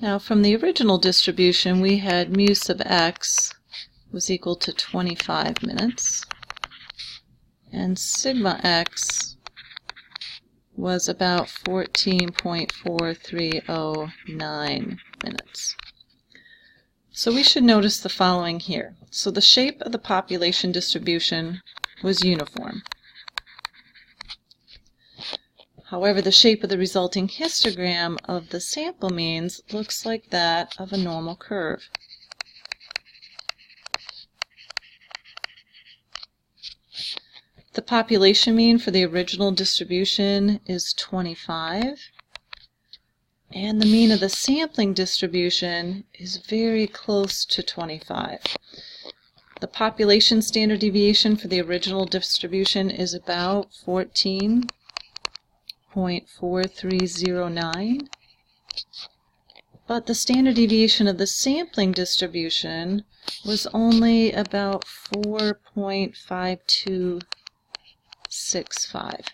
Now from the original distribution we had mu sub x was equal to 25 minutes, and sigma x was about 14.4309 minutes. So we should notice the following here. So the shape of the population distribution was uniform. However, the shape of the resulting histogram of the sample means looks like that of a normal curve. The population mean for the original distribution is 25, and the mean of the sampling distribution is very close to 25. The population standard deviation for the original distribution is about 14.4309, but the standard deviation of the sampling distribution was only about 4.5265,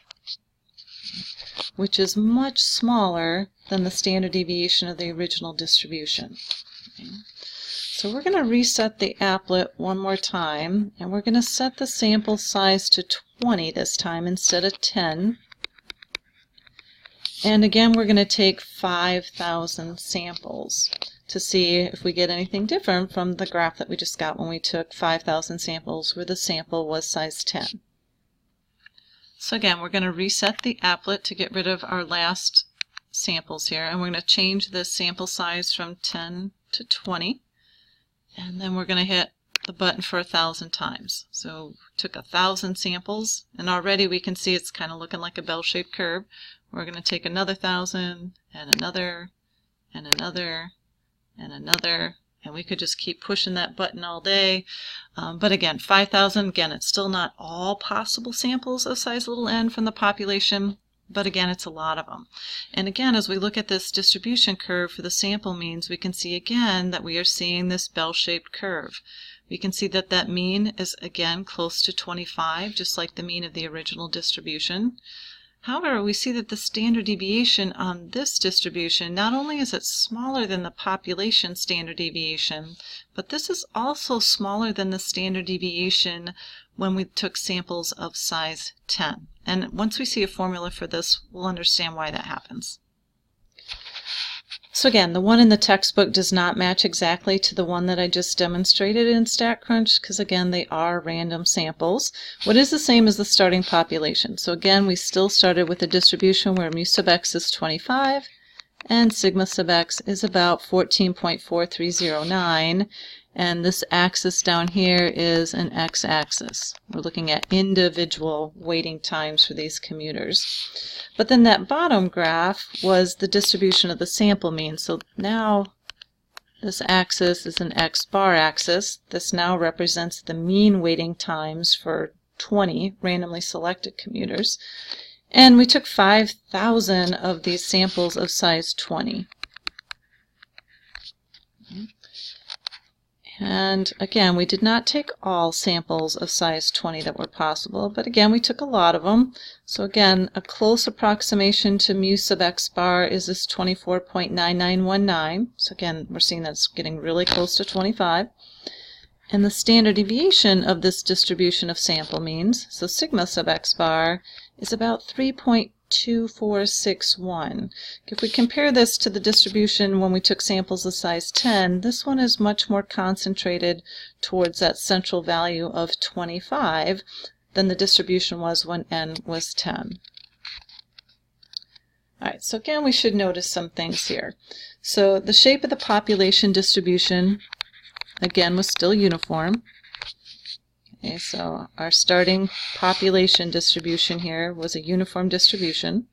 which is much smaller than the standard deviation of the original distribution. So we're going to reset the applet one more time, and we're going to set the sample size to 20 this time instead of 10. And again, we're going to take 5,000 samples to see if we get anything different from the graph that we just got when we took 5,000 samples where the sample was size 10. So again, we're going to reset the applet to get rid of our last samples here, and we're going to change the sample size from 10 to 20, and then we're going to hit the button for 1,000 times. So we took 1,000 samples, and already we can see it's kind of looking like a bell-shaped curve. We're going to take another 1,000, and another, and another, and another, and we could just keep pushing that button all day. But again, 5,000, again, it's still not all possible samples of size little n from the population, but again, it's a lot of them. And again, as we look at this distribution curve for the sample means, we can see again that we are seeing this bell-shaped curve. We can see that that mean is again close to 25, just like the mean of the original distribution. However, we see that the standard deviation on this distribution, not only is it smaller than the population standard deviation, but this is also smaller than the standard deviation when we took samples of size 10. And once we see a formula for this, we'll understand why that happens. So again, the one in the textbook does not match exactly to the one that I just demonstrated in StatCrunch, because again, they are random samples. What is the same as the starting population? So again, we still started with a distribution where mu sub x is 25, and sigma sub x is about 14.4309, and this axis down here is an x-axis. We're looking at individual waiting times for these commuters. But then that bottom graph was the distribution of the sample mean. So now this axis is an x-bar axis. This now represents the mean waiting times for 20 randomly selected commuters. And we took 5,000 of these samples of size 20. And again, we did not take all samples of size 20 that were possible, but again, we took a lot of them. So again, a close approximation to mu sub x bar is this 24.9919. So again, we're seeing that's getting really close to 25. And the standard deviation of this distribution of sample means, so sigma sub x bar, is about 3.2461. If we compare this to the distribution when we took samples of size 10, this one is much more concentrated towards that central value of 25 than the distribution was when n was 10. Alright, so again we should notice some things here. So the shape of the population distribution again was still uniform. Okay, so our starting population distribution here was a uniform distribution.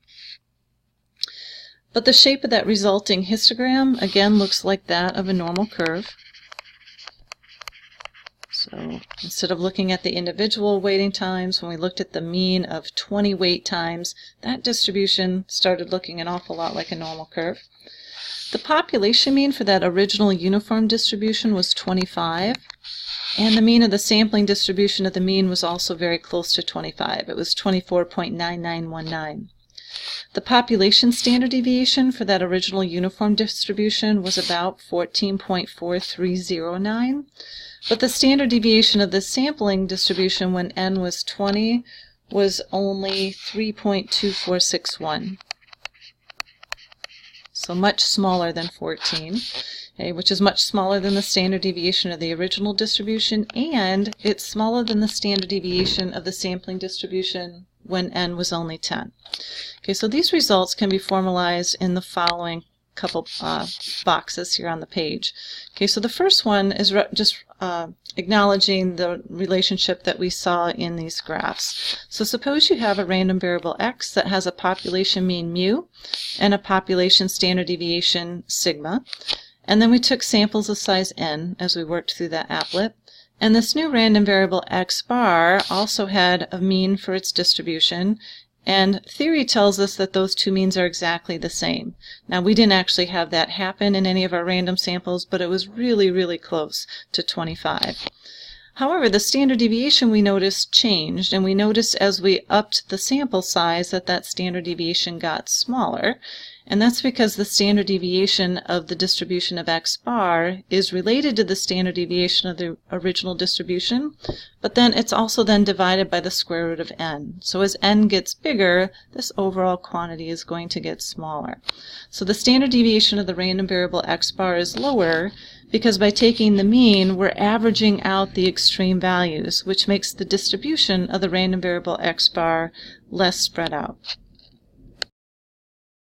But the shape of that resulting histogram again looks like that of a normal curve. So instead of looking at the individual waiting times, when we looked at the mean of 20 wait times, that distribution started looking an awful lot like a normal curve. The population mean for that original uniform distribution was 25. And the mean of the sampling distribution of the mean was also very close to 25. It was 24.9919. The population standard deviation for that original uniform distribution was about 14.4309, but the standard deviation of the sampling distribution when n was 20 was only 3.2461. So much smaller than 14, okay, which is much smaller than the standard deviation of the original distribution, and it's smaller than the standard deviation of the sampling distribution when n was only 10. Okay, so these results can be formalized in the following couple boxes here on the page. Okay, so the first one is just acknowledging the relationship that we saw in these graphs. So suppose you have a random variable x that has a population mean mu and a population standard deviation sigma, and then we took samples of size n as we worked through that applet. And this new random variable x bar also had a mean for its distribution, and theory tells us that those two means are exactly the same. Now, we didn't actually have that happen in any of our random samples, but it was really, really close to 25. However, the standard deviation we noticed changed, and we noticed as we upped the sample size that that standard deviation got smaller. And that's because the standard deviation of the distribution of x bar is related to the standard deviation of the original distribution, but then it's also then divided by the square root of n. So as n gets bigger, this overall quantity is going to get smaller. So the standard deviation of the random variable x bar is lower because by taking the mean, we're averaging out the extreme values, which makes the distribution of the random variable x bar less spread out.